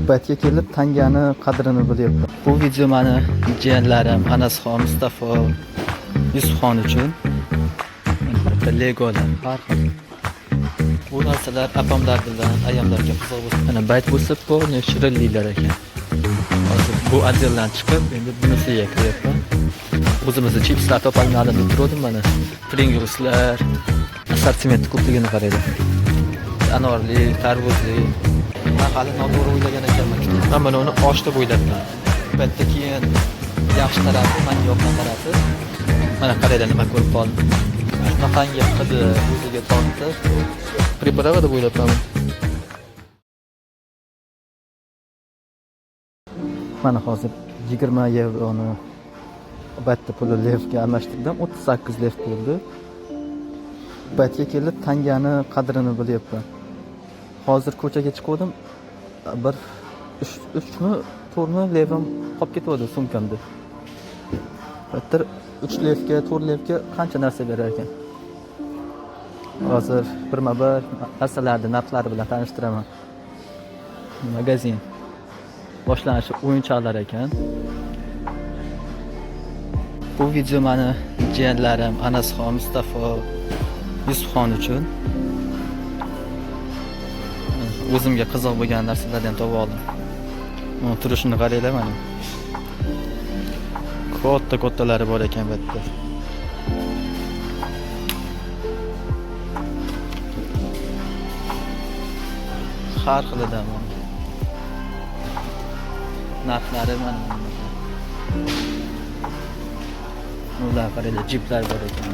Baytga kelib tangani qadrini bilyapman. Bu video meni jiyanlarim Anasxon, Mustafo, Yusufxon uchun. Bitta Legolar har xil. Bu narsalar apamlar bilan ayamlarga qiziq bo'lsa, mana bayt bo'lsa, polni shirinliklar ekan. Hozir bu atzeldan chiqib, endi bunisiga kiryapman. O'zimizda chipslar topolmadim deb turdim mana. Pringleslar, assortiment ko'pligini qaraydi. Anorli, tarvuzli. Men hali noto'g'ri o'ylagan ekanman. Men buni osh deb o'ylabman. Albatta keyin yaxshi tarafi, menga yoqqan tarafi. Mana qaraylar nima ko'rib qoldim. Shunaqangi qildi, o'ziga tortdi. Priprava deb o'ylabman. Mana hozir 20 yevroni baytda puli levga almashtirdim. 38 lev bo'ldi. Baytga kelib tangani qadrini bilyapman. Hozir ko'chaga chiqdim. Bir 3mi 4mi levim qolib ketdi sumkamda. Bitta 3 levga 4 levga qancha narsa berar ekan. Hozir birma-bir narsalarni narxlari bilan tanishtiraman. Magazin boshlanishi o'yinchoqlar ekan. Bu video meni jiyanlarim Anasxon, Mustafo, Yusufxon uchun. O'zimga qiziq bo'lgan narsalardan topib oldim. Uni turishini qaranglar mana. Katta-kattalari bor ekan bu yerda. Har xilidan bor. Narxlari mana. Ular qaranglar, jiplar bor ekan.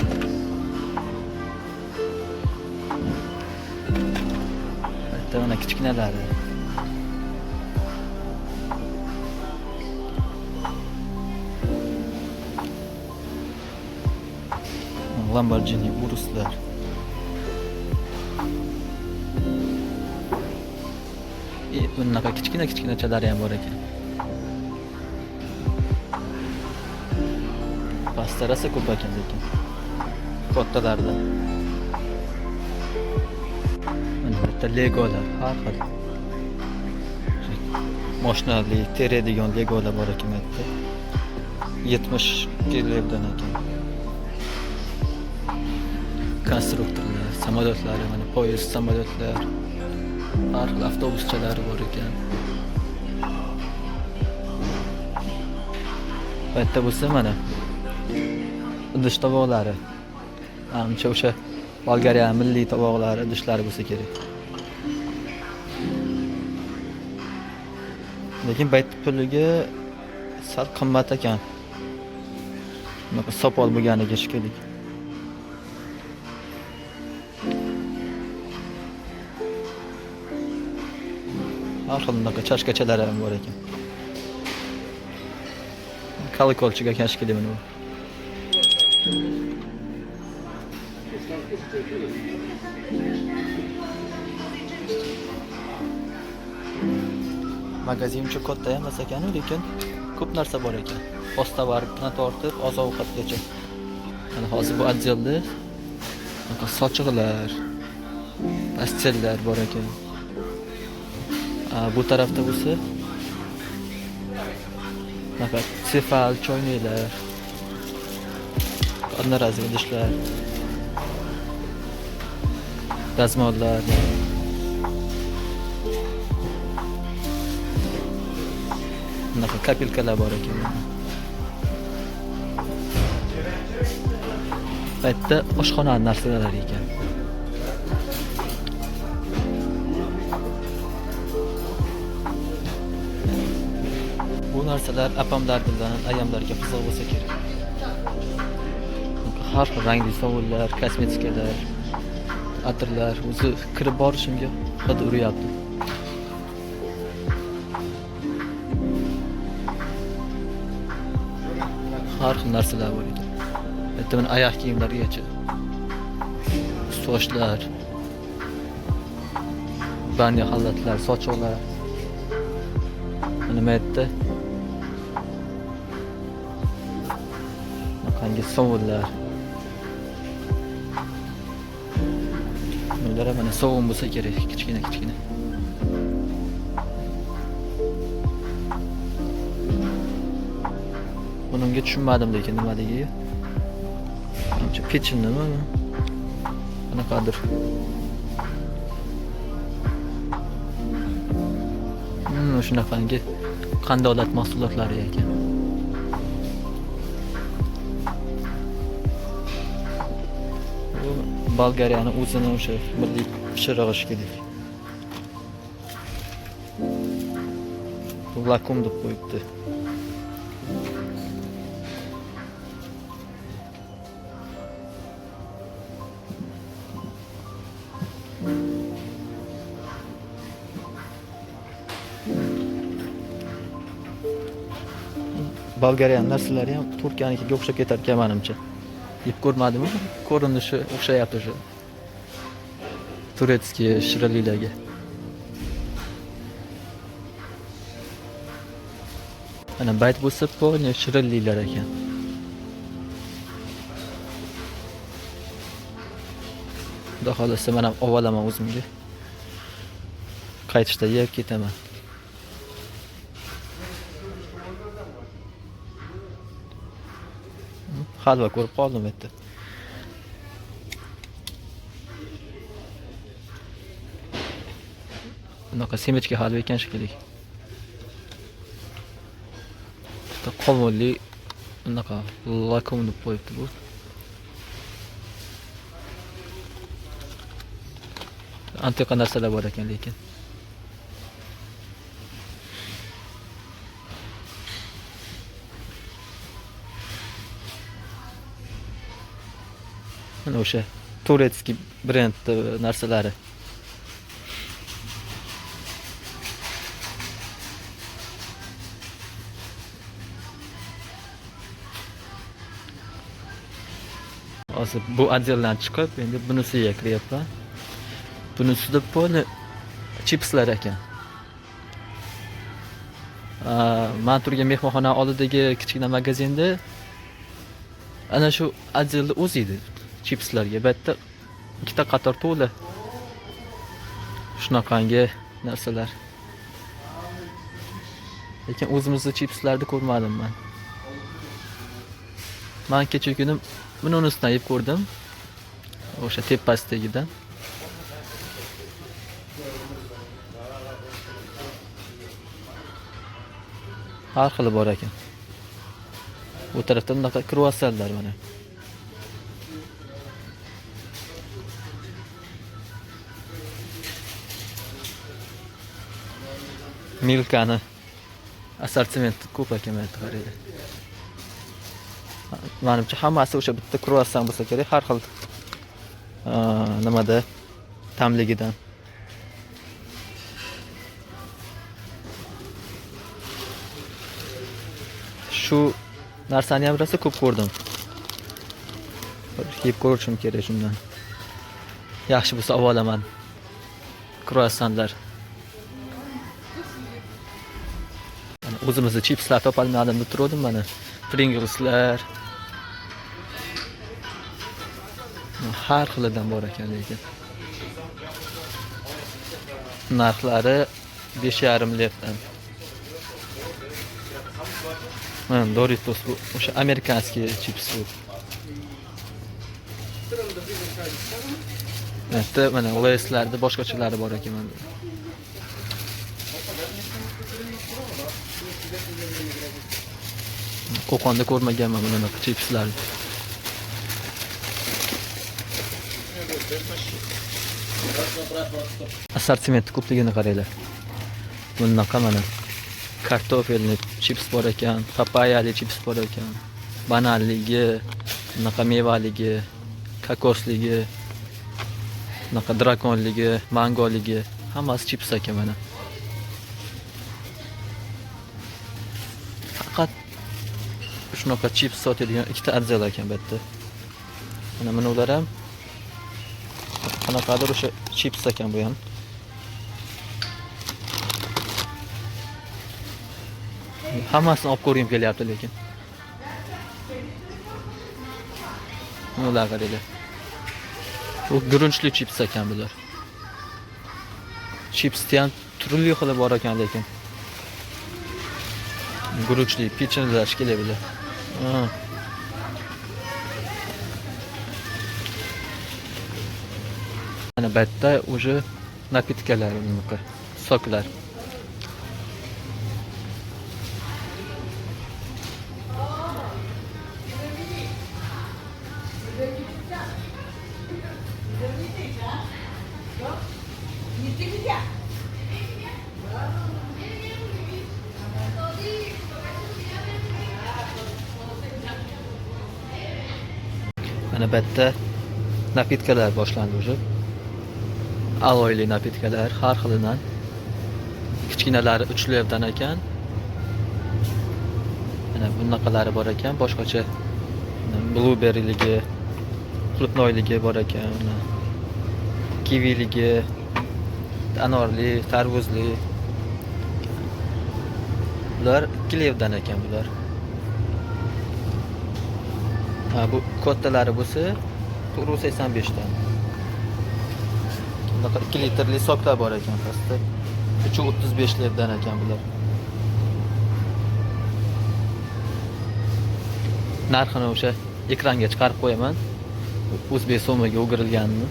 Mana kichkinalari. Lamborghini Uruslar. Bunaqa kichkina-kichkinachalari ham bor ekan. Pastarasi ko'p ekan lekin. Kattalarda. Mana bitta Legolar har xil. Mashinali, teradigan Legolar bor ekan bu yerda. 70 kilobdan ekan. Konstruktorlar, samolyotlar, mana poyezd samolyotlar, har xil avtobuschalar bor ekan. Bu yerda bo'lsa mana idish tovoqlari. Menimcha o'sha Bolgariya milliy tovoqlari, idishlari bo'lsa kerak. Lekin bayt puliga sal qimmat ekan. Bunaqa sopol bo'lganiga shekilli. Har xil bunaqa chashkachalar ham bor ekan. Kolikolchiga kashkili buni. Magazin uchun katta emas ekan, lekin ko'p narsa bor ekan. Postavardan tortib oziq-ovqatgacha. Mana hozir bu atzelda sochiqlar, pastellar bor ekan. Bu tarafda bo'lsa nafaqat sefal, choynaklar, одноразовый idishlar, dazmollar. Bunaqa kapelkalar bor ekan. Baytda oshxona narsalari ekan. Bu narsalar apamlar bilan ayamlarga qiziq bo'lsa kerak. Har xil rangli sovunlar, kosmetikalar, atirlar, o'zi kirib borishimga hid uryapti. Har xil narsalar bor ekan. Bitta men oyoq kiyimlargacha. Sochlar, banya xalatlar, sochoqlar. Nima aytdi? Qangi sovunlar. Ular mana sovun bo'lsa kerak, kichkina. Bunga tushunmadim lekin nimaligini. Ancha pechinnimi? Qanaqadir. Shunaqangi qandolat mahsulotlari ekan. Bu Bolgariyaning o'zini o'sha milliy pishirig'i shekilli. Bu lakum deb qo'yibdi. Bolgariyaning narsalari ham Turkiyanikiga o'xshab ketar ekan menimcha. Yeb ko'rmadimmi? Ko'rinishi o'xshayapti shu. Turetskiy shirinliklarga. Mana bayt bo'lsa, polni shirinliklar ekan. Xudo xolasa men ham ovalaman o'zimga. Qaytishda yeb ketaman. Halva ko'rib qoldim endi. Bunaqa semechka halva ekan shekilli. Bitta qovunli bunaqa lakum deb qo'yibdi bu. Antiqa narsalar bor ekan lekin. Mana o'sha Turetskiy brend narsalari. Hozir bu atzeldan chiqib, endi bunisiga kiryapman. Bunisida poli chipslar ekan. Men turgan mehmonxona oldidagi kichkina magazinda ana shu atzelda o'zi edi. Chipslarga bitta ikkita qator to'la shunaqangi narsalar. Lekin o'zimizda chipslarni ko'rmadim men. Men kecha kuni buni unisidan yeb ko'rdim. O'sha tepasidagidan. Har xili bor ekan. Bu tarafda bunaqa kruassanlar mana. Milkani assortimenti ko'p ekan mana qaraydi. Menimcha hammasi o'sha bitta kruassan bo'lsa kerak, har xil nimada tamligidan. Shu narsani ham rosa ko'p ko'rdim. Yeb ko'rishim kerak shundan. Yaxshi bo'lsa ovolaman. Kruassanlar. O'zimizda chipslar topolmadim deb turdim mana. Pringleslar. Har xilidan bor ekan lekin. Narxlari 5,5 lirdan. Mana Doritos bu o'sha amerikanskiy chips bu. Mana Lays'larda boshqachalari bor ekan mana. Qo'qonda ko'rmaganman bunaqa chipslarni. Assortimenti ko'pligini qaranglar. Bunaqa mana kartofelli chips bor ekan, papayali chips bor ekan, bananligi, bunaqa mevaligi, kokosligi, bunaqa drakonligi, mangoligi, hammasi chips ekan mana. Faqat shunaqa chips sotadigan ikkita atzel ekan bu yerda. Mana bular ham qanaqadir o'sha chips ekan bu ham. Hammasini olib ko'rgim kelyapti lekin. Ular qaranglar. Bu gurunchli chips ekan bular. Chipsda ham turli xil bor ekan lekin. Gurunchli, pechenlar shekilli bular. Ha. Mana bu yerda уже napitkalar, bunaqa soklar. Mana bu yerda napitkalar boshlandi уже. Aloyli napitkalar har xilidan. Kichkinalari 3 levdan ekan. Mana bunaqalari bor ekan, boshqacha blueberryligi, qulupnoyligi bor ekan. Kiviligi, anorli, tarvuzli. Bular 2 levdan ekan bular. Ha, bu kattalari bo'lsa 485 dan. Bunaqa 2 litrli soklar bor ekan pastda. 335 levdan ekan bular. Narxini o'sha ekranga chiqarib qo'yaman. O'zbek so'miga o'girilganini.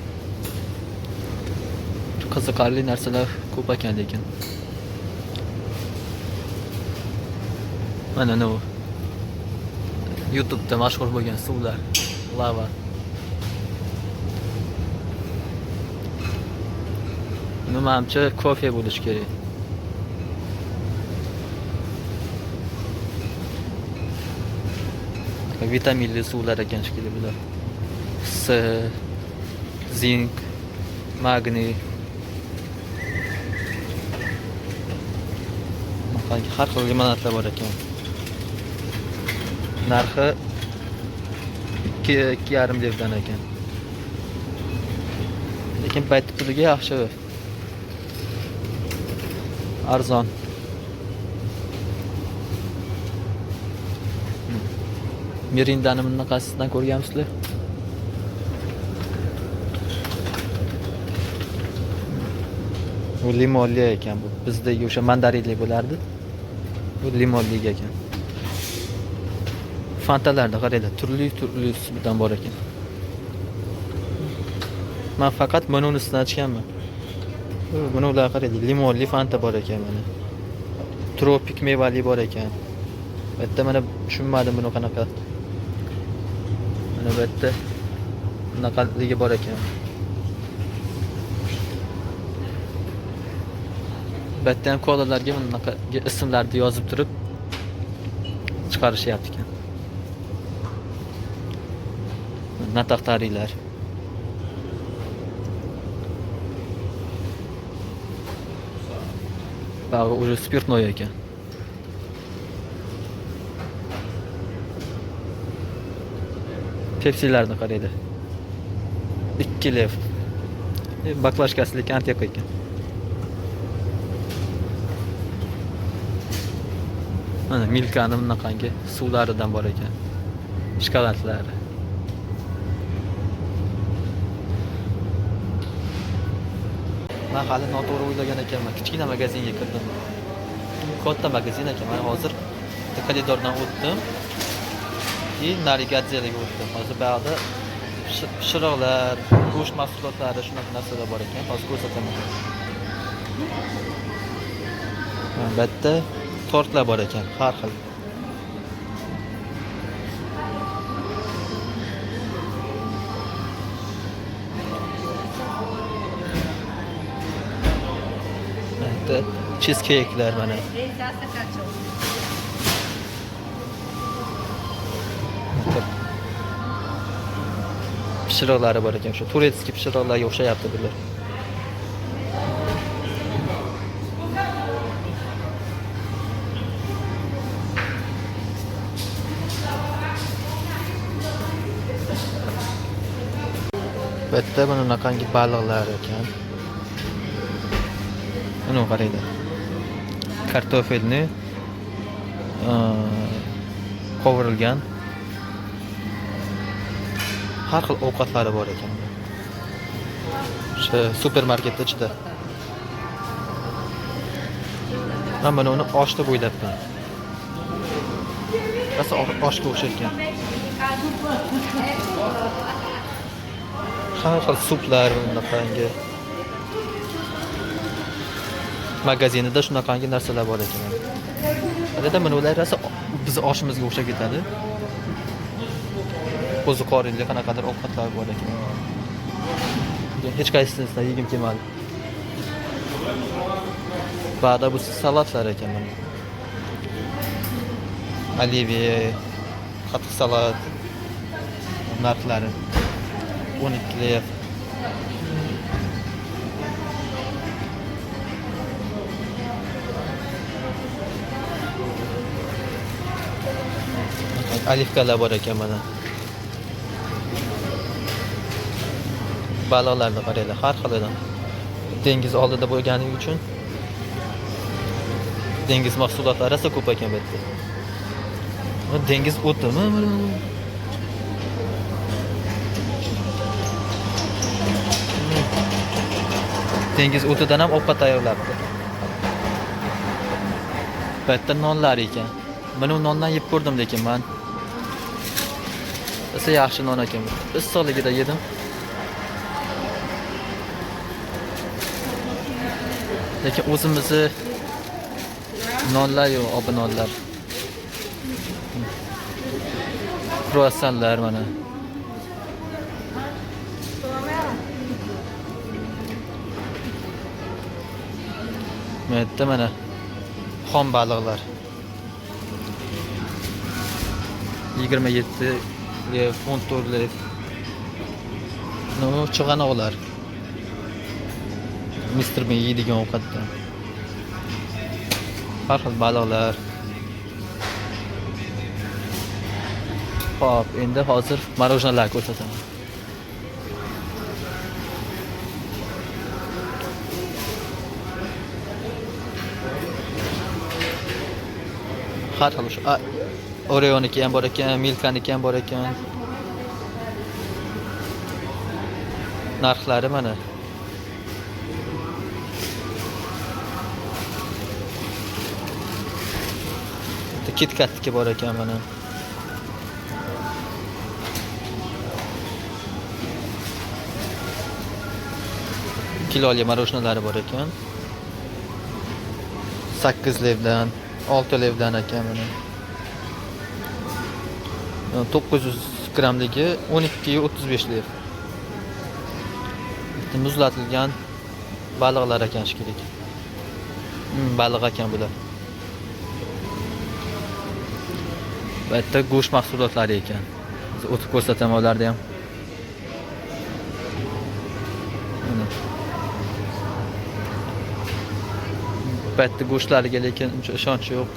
Qiziqarli narsalar ko'p ekan lekin. Mana bu YouTube'da mashhur bo'lgan suvlar, lava. Menimcha kofe bo'lishi kerak. Vitaminli suvlar ekan shekilli bular. S, zink, magniy. Har xil limonadlar bor ekan. Narxi 2,5 levdan ekan. Lekin bayt puliga yaxshi. Arzon. Mirindani bunaqasidan ko'rganmisizlar? Bu limonli ekan bu. Bizdagi o'sha mandarinli bo'lardi. Bu limonli ekan. Fantalarda qaranglar, turli suvdan bor ekan. Men faqat bunisidan ichganman. Buni ular qaranglar, limonli fanta bor ekan mana. Tropik mevali bor ekan. Bu yerda mana tushunmadim buni qanaqa. Mana bu yerda bunaqaligi bor ekan. Bu yerda ham kolalarga bunaqa ismlarni yozib turib chiqarishyapti ekan. Nataqtarilar. Bari уже спиртной ekan. Pepsilarni qaraydi. 2 lev. Baklashkasilik antiqa ekan. Mana Milkani bunaqangi suvlaridan bor ekan. Shokoladlari. Men hali noto'g'ri o'ylagan ekanman. Kichkina magazinga kirdim. Katta magazin ekan. Men hozir koridordan o'tdim. Navigatsiyaga o'tdim. Hozir bu yerda pishiriqlar, go'sht mahsulotlari, shunaqa narsalar bor ekan. Hozir ko'rsataman. Bu yerda tortlar bor ekan, har xil. Cheesecake'lar mana. Pishiriqlari bor ekan. Shu turetskiy pishiriqlarga o'xshayapti bular. Bu yerda mana bunaqangi baliqlar ekan. Mana qaranglar. Kartofelni qovurilgan har xil ovqatlari bor ekan. O'sha supermarketda ichida. Men buni osh deb o'ylabman. Rosa oshga o'xsharkan. Har xil suplar bunaqangi. Magazinida shunaqangi narsalar bor ekan. Adada mana ular rosa biz oshimizga o'xshab ketadi. Qo'zi qorinli qanaqadir ovqatlar bor ekan. Hech qaysisidan yegim kelmadi. Ba'da bu salatlar ekan mana. Oliviya, qatiq salat narxlari 12 lira. Alifkalar bor ekan mana. Baliqlarni qaranglar, har xilidan. Dengiz oldida bo'lgani uchun dengiz mahsulotlari esa ko'p ekan bu yerda. Dengiz o'timi? Dengiz o'tidan ham ovqat tayyorlabdi. Bu yerda nonlar ekan. Mana u nondan yeb ko'rdim lekin men. Esa yaxshi non ekan. Issiqligida yedim. Lekin o'zimizni nonlar yo'q, obi nonlar. Kruassanlar mana. Menda mana xom baliqlar. 27 lev, 14 lev. No, chig'anoqlar. Mr. Ben yeydigan ovqatdan. Har xil baliqlar. Xo'p, endi hozir marojnalar ko'rsataman. Har xil shu Oreo'niki ham bor ekan, Milka'niki ham bor ekan. Narxlari mana. KitKat'niki bor ekan mana. Kiloli marojnalari bor ekan. 8 levdan, 6 levdan ekan mana. 900 grammligi 12.35 lev. Bitta muzlatilgan baliqlar ekan shekilli. Baliq ekan bular. Bu yerda go'sht mahsulotlari ekan. Biz o'tib ko'rsataman ularni ham. Bu yerda go'shtlariga lekin uncha ishonch yo'q.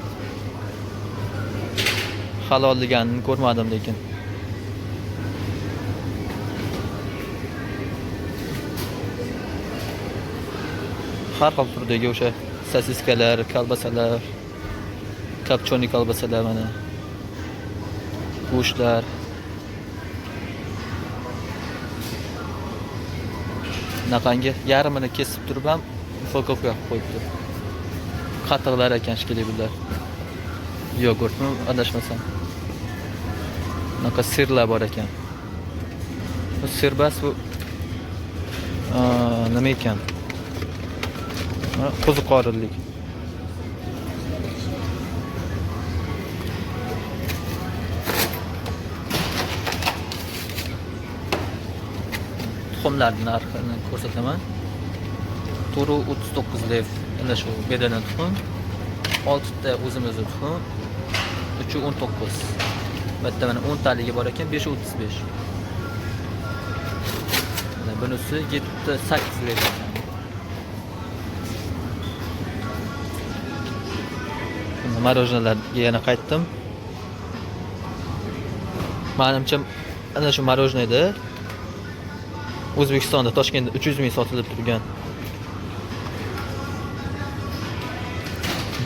Halolliganini ko'rmadim lekin. Har xil turdagi o'sha sosiskalar, kolbasalar, kopchoni kolbasalar mana. Go'shtlar. Naqangi yarmini kesib turib ham ufak-ufak qo'yibdi. Qatiqlar ekan shekilli bular. Yogurtmi adashmasam. Naqa sirlar bor ekan. Bu sirbas bu nima ekan? Qo'zi qorinlik. Tuxumlarning narxini ko'rsataman. Turi 39 lev. Ana shu bedana tuxum. 6 ta o'zimizning tuxum. 319. Bitta mana 10 taligi bor ekan 535. Mana bunisi 7-8 lev. Marojnalarga yana qaytdim. Menimcha ana shu marojnada O'zbekistonda Toshkentda 300 ming sotilib turgan.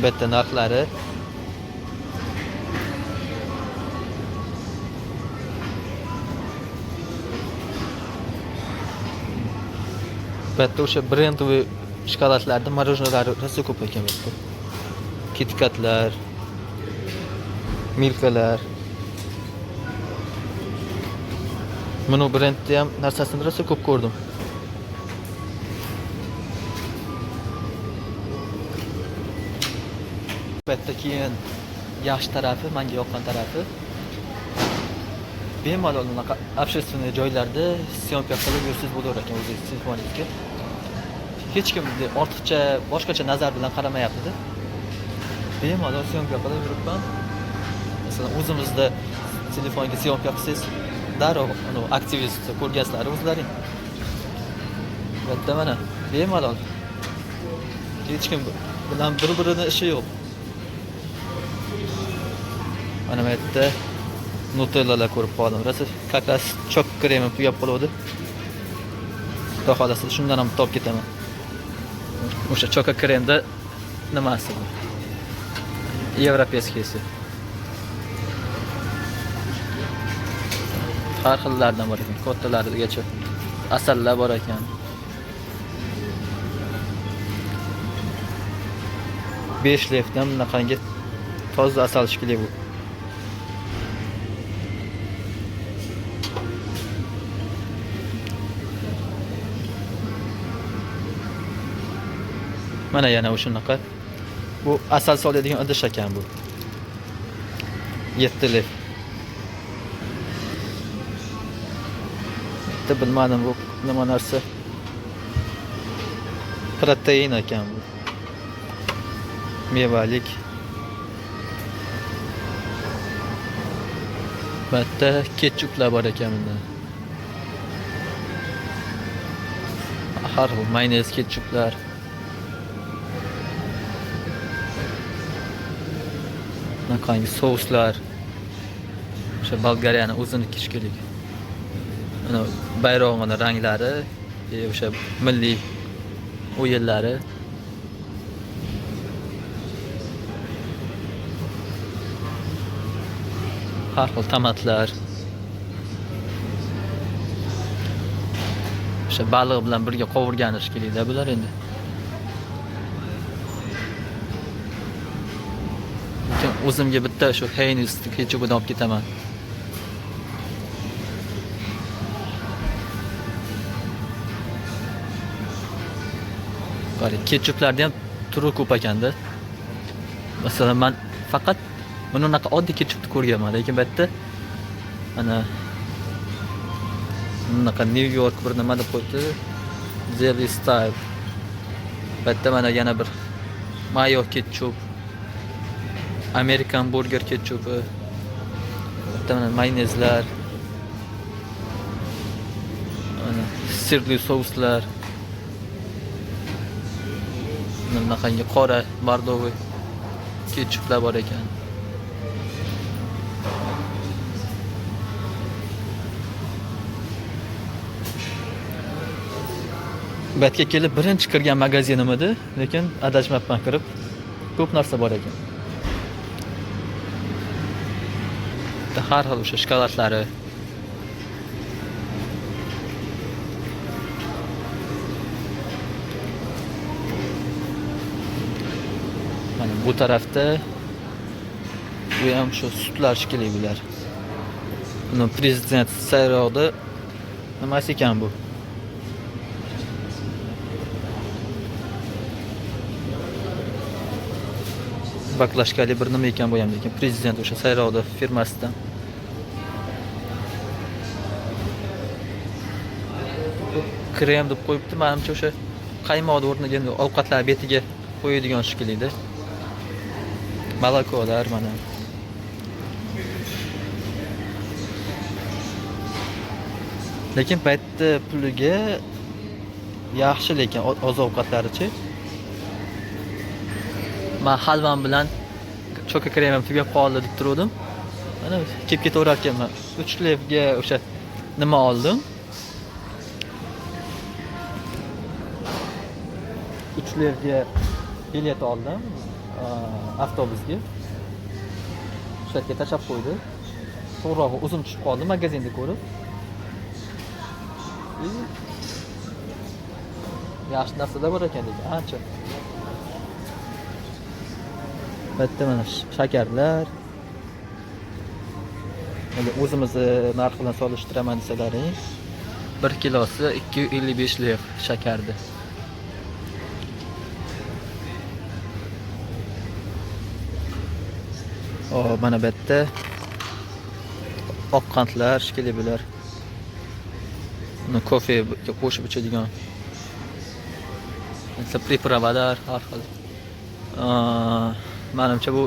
Bitta narxlari bitta o'sha brendli shokoladlarning marojnalari rosa ko'p ekan bu. KitKatlar. Milkalar. Bunu brendda ham narsasini rosa ko'p ko'rdim. Albatta keyin yaxshi tarafi, menga yoqqan tarafi bemalol unaqa общественный joylarda syomka qilib yursiz bo'lar ekan o'zingiz telefoningizga. Hech kim ortiqcha boshqacha nazar bilan qaramayapti-da. Bemalol syomka qilib yuribman. Masalan, o'zimizda telefonga syomka qilsangiz, darrov uni aktivist ko'rgansizlar o'zlaring. Bitta mana bemalol. Hech kim bilan bir-birini ishi yo'q. Mana bu yerda Nutellalar ko'rib qoldim. Rosa как раз chok kremim tugab qoldi. Xudo xolasa shundan ham topib ketaman. O'sha choka kremda nimasi bu? Европейскийsi. Har xillardan bor ekan, kattalarigacha. Asallar bor ekan. Besh lefdan bunaqangi toza asal shikli bu. Mana yana o'shunaqa. Bu asal soladigan idish ekan bu. 7 lif. Bitta bilmadim bu nima narsa. Protein ekan bu. Mevalik. Bitta ketchuplar bor ekan bunda. Har xil mayonez, ketchuplar. Qanday souslar. O'sha Bolgariyaning o'zining shekilli. Mana bayrog'ining ranglari, o'sha milliy o'yinlari. Har xil tomatlar. O'sha baliq bilan birga qovurganish kerakda bular endi. O'zimga bitta shu Heinz ketchupidan olib ketaman. Qarang, ketchuplarda ham turi ko'p ekanda. Masalan, men faqat bunaqa oddiy ketchupni ko'rganman, lekin bu yerda mana bunaqa New York bir nima deb qo'ydi. Deli style. Bu yerda mana yana bir mayo ketchup. American burger ketchupi. Mana mayonezlar. Mana sirli souslar. Bunaqangi qora bordoviy ketchuplar bor ekan. Bu yerga kelib birinchi kirgan magazinim edi, lekin adashmabman kirib. Ko'p narsa bor ekan. Har xil o'sha shokoladlari. Mana bu tarafda bu ham shu sutlar shekilli bular. Buni prezident sayrovda nimasi ekan bu? Baklashkali bir nima ekan bu ham, lekin prezident o'sha sayrovda firmasidan. Krem deb qo'yibdi, menimcha o'sha qaymoqni o'rniga ovqatlar betiga qo'yadigan shekilli. Malakolar mana. Lekin paytda puliga yaxshi, lekin oziq-ovqatlarichi. Men halvam bilan choka kremim tugab qoldi deb turdim. Mana kelib ketaverar ekanman. 3 levga o'sha nima oldim? 3 levga bilet oldim avtobusga. O'sha yerga tashab qo'ydi. To'g'rirog'i o'zim tushib qoldim magazinda ko'rib. Yaxshi narsalar bor ekan lekin ancha. Bitta mana shakarlar. O'zimizni narx bilan solishtiraman desalaring, 1 kilosi 255 lev shakardi. Mana bu yerda oq qandlar shekilli bular. Uni kofega qo'shib ichadigan. Mesela pripravalar har xil. Menimcha bu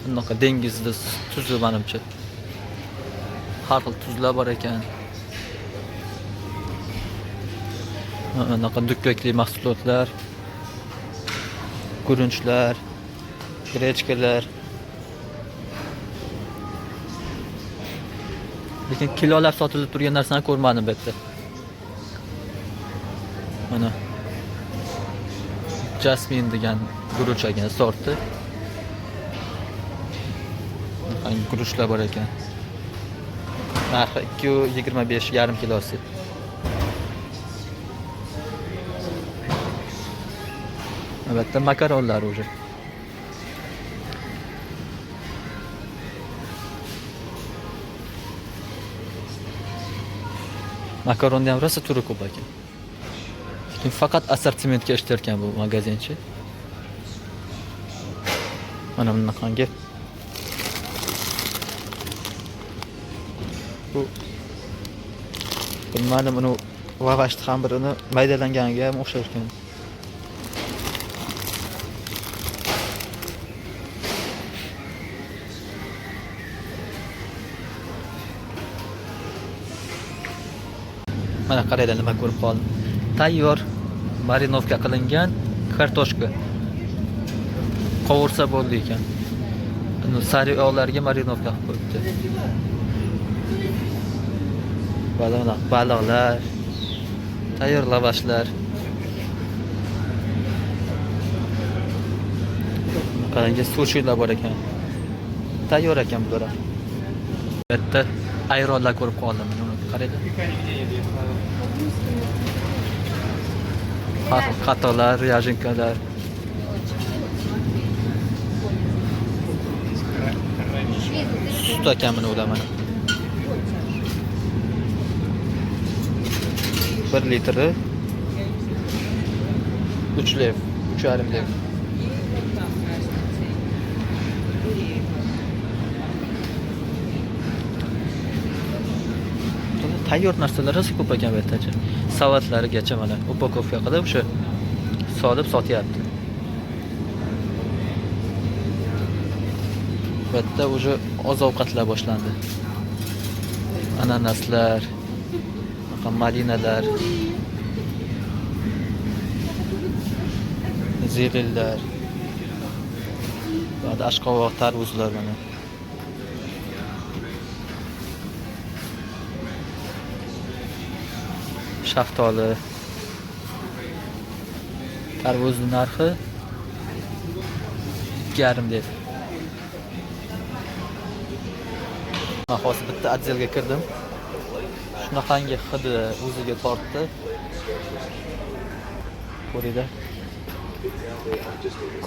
bunaqa dengizda tuzi menimcha. Har xil tuzlar bor ekan. Bunaqa dukkakli mahsulotlar, guruchlar, grechkalar. Lekin kilolab sotilib turgan narsani ko'rmadim bu yerda. Mana Jasmine degan guruch ekan sorti. Hangi guruchlar bor ekan. Narxi 225 yarim kilosi. Albatta makaronlar уже. Makaronni ham rosa turi ko'p ekan. Lekin faqat assortimentga ishtirkan bu magazinchi. Mana bunaqangi. Bu bilmadim, uni lavashni ham birini maydalanganiga ham o'xshar ekan. Mana qaraylar nima ko'rib qoldim. Tayyor marinovka qilingan kartoshka. Qovursa bo'ldi ekan. Uni sari oqlarga marinovka qilib qo'yibdi. Baliqlar, tayyor lavashlar. Qarangki, sushilar bor ekan. Tayyor ekan bular. Bu yerda ayronlar ko'rib qoldim. Qaraylar. Qatiqlar, yajinkalar. Sut ekan buni o'laman. 1 litri 3 lev, 3,5 lev. Tayyor narsalar rosa ko'p ekan bu yerda. Savatlarigacha mana upakovka qilib o'sha solib sotyapti. Bu yerda уже oziq-ovqatlar boshlandi. Ananaslar, malinalar, zelinlar, va ashqovoq tarvuzlar mana. Shaftoli. Tarvuzning narxi 2,5 lev. Hozir bitta atzelga kirdim. Shunaqangi hidi o'ziga tortdi. Ko'ringlar.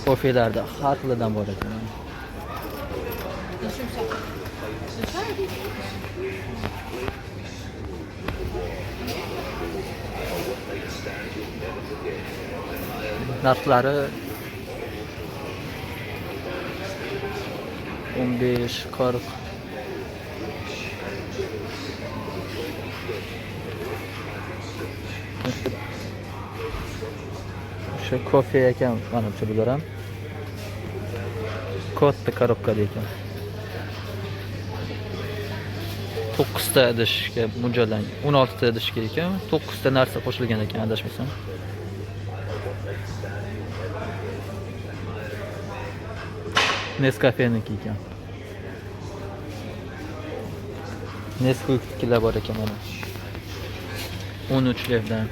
Kofelarda har xilidan bor ekan. Narxlari 15-40. O'sha kofe ekan, menimcha bular ham. Katta korobkada ekan. 9 ta idishga mo'ljallangan. 16 ta idishga ekan, 9 ta narsa qo'shilgan ekan, adashmasam. Nescafe'niki ekan. Nesquik'lar bor ekan mana. 13 levdan.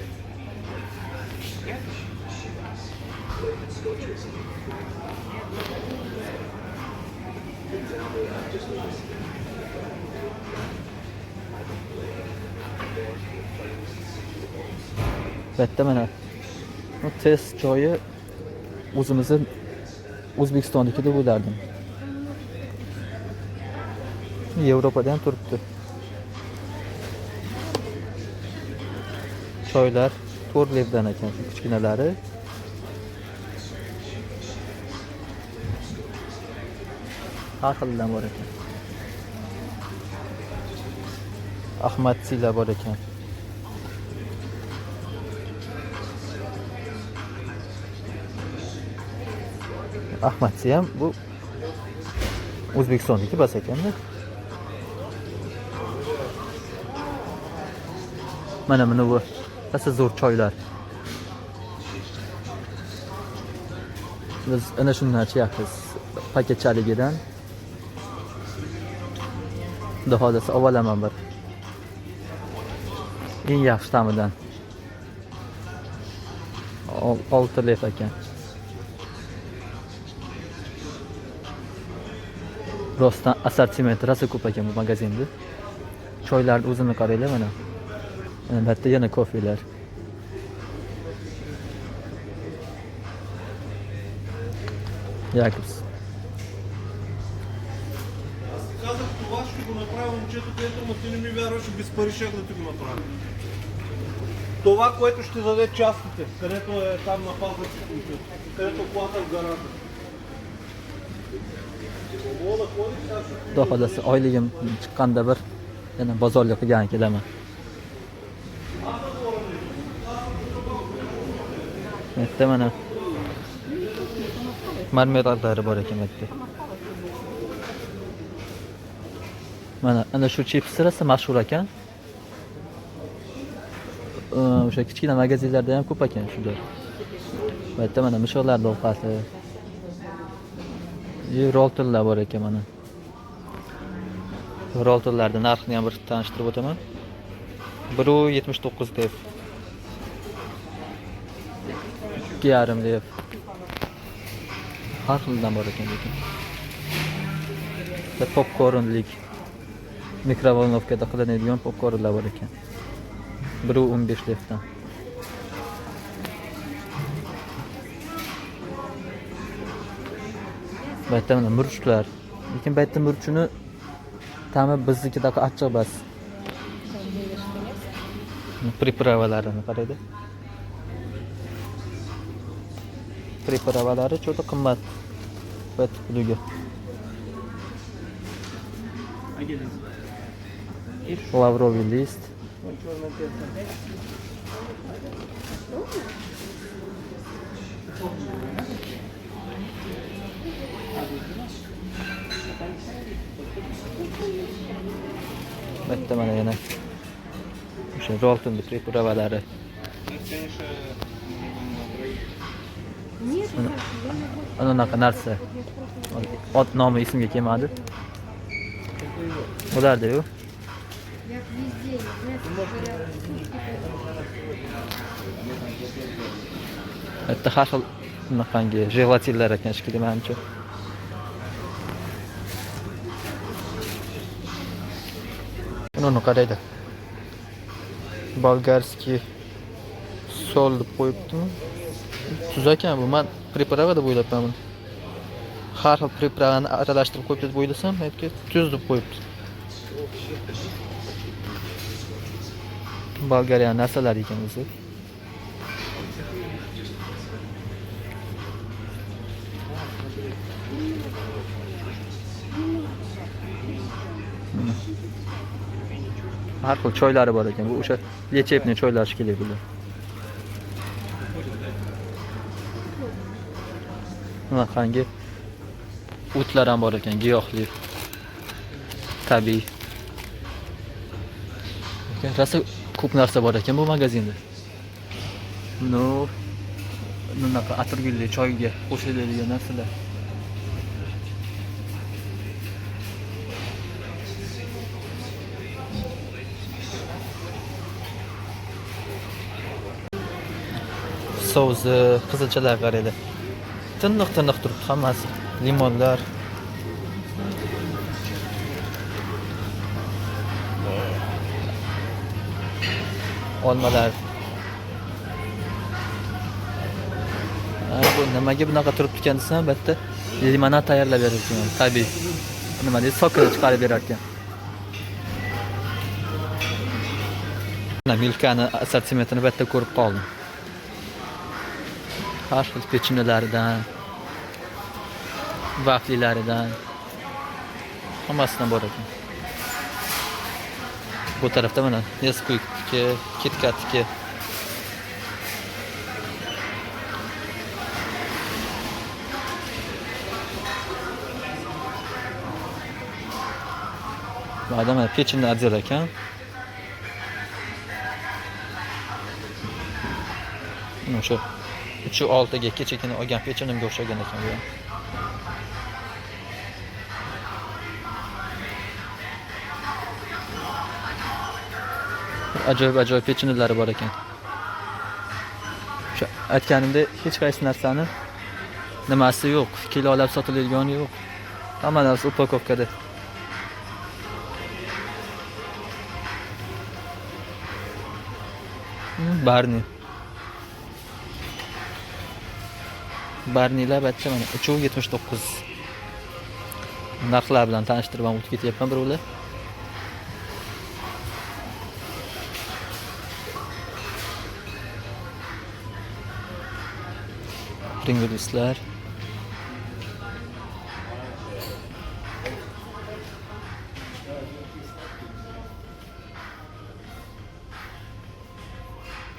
Bitta mana bu test joyi o'zimizning O'zbekistonniki deb o'ylardim. Yevropada ham turibdi. Choylar 4 levdan ekan, shu kichkinalari. Har xildan bor ekan. Ahmadsilar bor ekan. Ahmadsi ham bu O'zbekistonniki bas ekanda. Mana bu rosa zo'r choylar. Biz ana shundan ichayapmiz paketchaligidan. Xudo xolasa olaman bir. Eng yaxshi ta'midan. 6 lev ekan. Rostdan assortiment rosa ko'p ekan bu magazinda. Choylarni o'zini qaranglar mana. Albatta yana kofelar. Якобс. Казах това ще го направя момчето, където му ти не ми вярваше, без пари ще да ти го направя. Това, което ще даде частите, където е там на пазарската момчето, където колата в гаража. Мога да ходиш, сега ще... Xudo xolasa oyligim chiqqanda bir yana bozorga qilgan kelaman. Bitta mana marmeladlari bor ekan bitta. Mana ana shu chips rosa mashhur ekan. O'sha kichkina magazinlarda ham ko'p ekan shular. Bitta mana mishoqlar ovqati. Roltonlar bor ekan mana. Roltonlarning narxini ham bir tanishtirib o'taman. 1.79 deb. 2.5 deb. Har xildan bor ekan lekin. Popkornlik mikrovolnovkada qilinadigan popkornlar bor ekan. 1.15 debdan. Bu yerda mana murchlar. Lekin bu yerda murchini ta'mi biznikidaqa achchiq emas. Pripravalarini qaraydi. Pripravalari juda qimmat. Bu puliga. Lavroviy list. Bitta mana yana o'sha rolton pripravalari. Anaqa narsa. Ot nomi esimga kelmadi. Ularda-yu. Bitta har xil bunaqangi jelatinlar ekan shekilli menimcha. Uni qaraydi. Bolgarskiy sol deb qo'yibdimi? Tuz ekan bu. Men priprava deb o'ylabman buni. Har xil pripravani aralashtirib qo'yibdi deb o'ylasam, aytga tuz deb qo'yibdi. Bolgariya narsalar ekan o'zi. Har xil choylari bor ekan. Bu o'sha lechepniy choylar shekilli bular. Bunaqangi o'tlar ham bor ekan, giyohli. Tabiiy. Rosa ko'p narsa bor ekan bu magazinda. Bunaqa atirgulli choyga qo'shiladigan narsalar. So'zi, qizilchalar qaraydi. Tiniq-tiniq turibdi hammasi. Limonlar. Olmalar. Bu nimaga bunaqa turibdi ekan desam, bitta limonad tayyorlab berar ekan, tabiiy. Nima deydi, sokini chiqarib berar ekan. Mana Milkani assortimentini bu yerda ko'rib qoldim. Har xil pechenelaridan, vaflilaridan hammasidan bor ekan. Bu tarafda mana Nesquik'niki, KitKat'niki. Bu adam mana pechenni ajrar ekan. Mana shu 3.6 ga kechagina olgan pechenimga o'xshagan ekan bu. Ajoyib pechenelari bor ekan. Shu aytganimdek hech qaysi narsani nimasi yo'q, kilolab sotilayotgani yo'q. Hamma narsa upakovkada. Barnilar batcha mana 3.79. Narxlar bilan tanishtirib o'tib ketyapman birovlar. Pringlislar.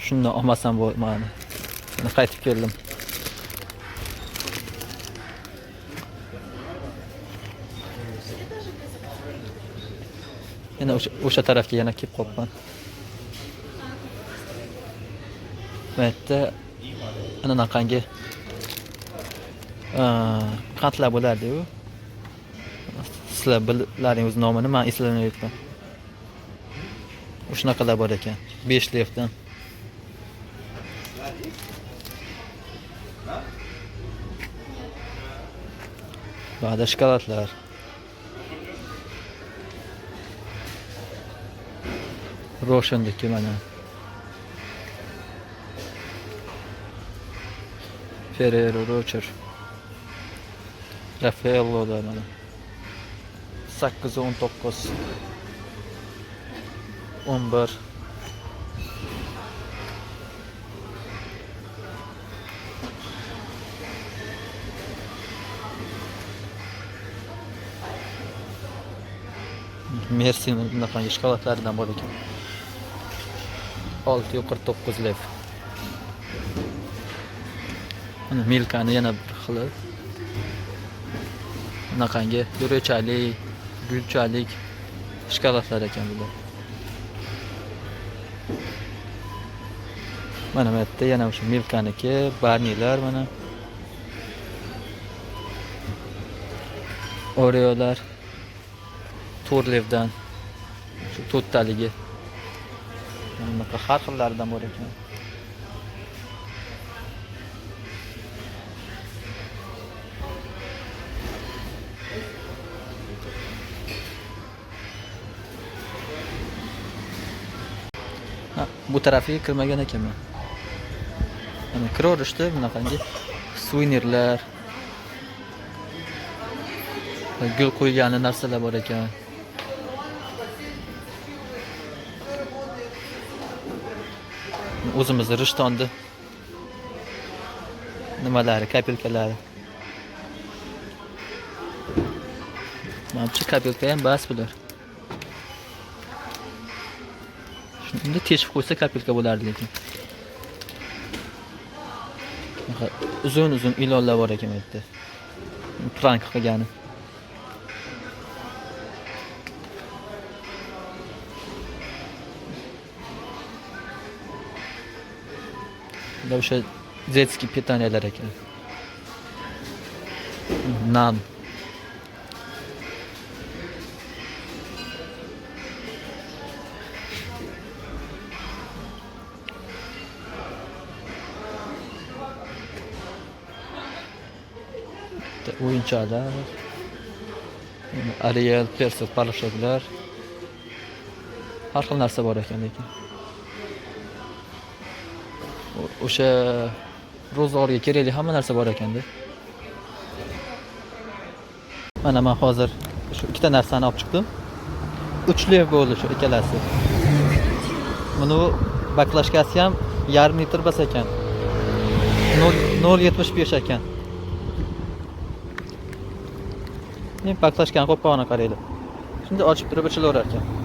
Shundan olmasam bo'lmaydi. Mana qaytib keldim. Yana o'sha tarafga yana kelib qolibman. Bu yerda anaqangi qantlar bo'lardi-ku. Sizlar bilaringiz nomini men eslamayapman. Shunaqalar bor ekan. 5 levdan. Ba'da shokoladlar. Roshindiki mana. Ferrero Rocher. Raffaello'da mana. 819. 11. Mersi'nin bunaqa shokoladlaridan bor ekan. 649 lev. Mana Milkani yana bir xili. Bunaqangi yo'rechalik, gulchalik shokoladlar ekan bular. Mana bu yerda yana o'sha Milkaniki, Barnilar mana. Oreolar 4 levdan. Shu to'rttaligi. Bunaqa har xillaridan bor ekan. Bu tarafiga kirmagan ekanman. Mana kiraverishdi bunaqangi suvenirlar. Gul qo'ygani narsalar bor ekan. O'zimizning Rishtonni nimalari, kapelkalari. Menimcha kapelka ham bas bular. Shunda teshib qo'ysa kapelka bo'lardi lekin. Uzun ilonlar bor ekan bu yerda. Prank qilgani. Bunda o'sha zetskiy pitaniyalar ekan. Nan. O'yinchoqlar. Ariel, Persil, paloshaklar. Har xil narsa bor ekan lekin. O'sha ro'zg'orga kerakli hamma narsa bor ekanda. Mana men hozir shu ikkita narsani olib chiqdim. 3 lev bo'ldi shu ikkalasi. Buni baklashkasi ham yarim litr bas ekan. 0.75 ekan. Men baklashkani qo'pqog'ini qaraylar. Shunda ochib turib ichilaverar ekan.